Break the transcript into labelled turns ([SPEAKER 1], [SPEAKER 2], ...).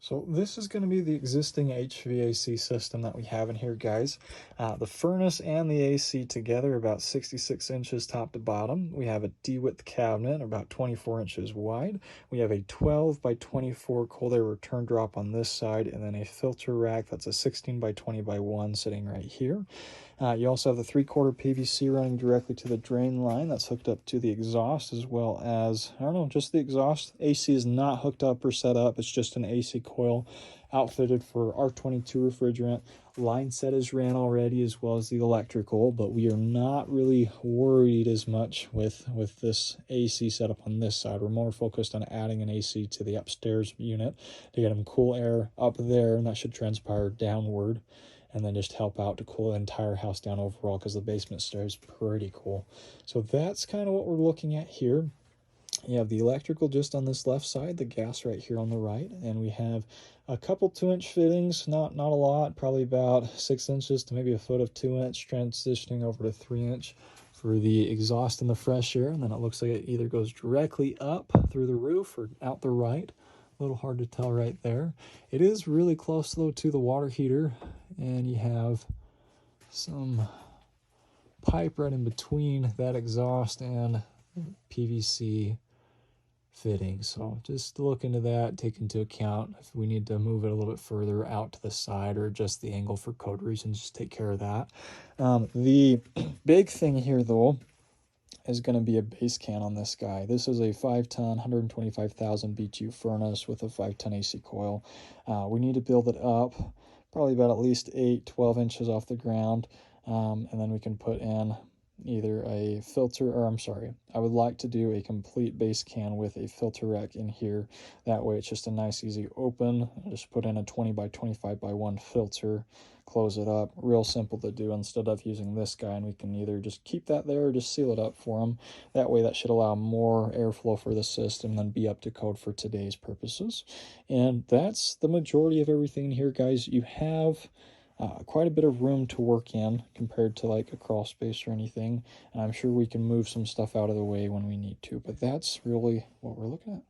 [SPEAKER 1] So this is going to be the existing HVAC system that we have in here, guys. The furnace and the AC together are about 66 inches top to bottom. We have a D-width cabinet about 24 inches wide. We have a 12 by 24 cold air return drop on this side, and then a filter rack that's a 16 by 20 by 1 sitting right here. You also have the 3/4 PVC running directly to the drain line that's hooked up to the exhaust, as well as, I don't know, just the exhaust. AC is not hooked up or set up. It's just an AC coil outfitted for R22 refrigerant. Line set is ran already, as well as the electrical, but we are not really worried as much with this AC setup on this side. We're more focused on adding an AC to the upstairs unit to get them cool air up there, and that should transpire downward, and then just help out to cool the entire house down overall, because the basement stair is pretty cool. So that's kind of what we're looking at here. You have the electrical just on this left side, the gas right here on the right, and we have a couple 2-inch fittings, not a lot, probably about 6 inches to maybe a foot of 2-inch, transitioning over to 3-inch for the exhaust and the fresh air. And then it looks like it either goes directly up through the roof or out the right. A little hard to tell right there. It is really close though to the water heater, and you have some pipe right in between that exhaust and PVC fitting. So just look into that, take into account if we need to move it a little bit further out to the side or adjust the angle for code reasons, just take care of that. The big thing here though is going to be a base can on this guy. This is a 5-ton, 125,000 BTU furnace with a 5-ton AC coil. We need to build it up probably about at least 12 inches off the ground, and then we can put in either a filter, or I'm sorry, I would like to do a complete base can with a filter rack in here. That way it's just a nice easy open. Just put in a 20 by 25 by 1 filter, close it up. Real simple to do instead of using this guy, and we can either just keep that there or just seal it up for them. That way that should allow more airflow for the system and then be up to code for today's purposes. And that's the majority of everything here, guys. You have quite a bit of room to work in compared to like a crawl space or anything, and I'm sure we can move some stuff out of the way when we need to, but that's really what we're looking at.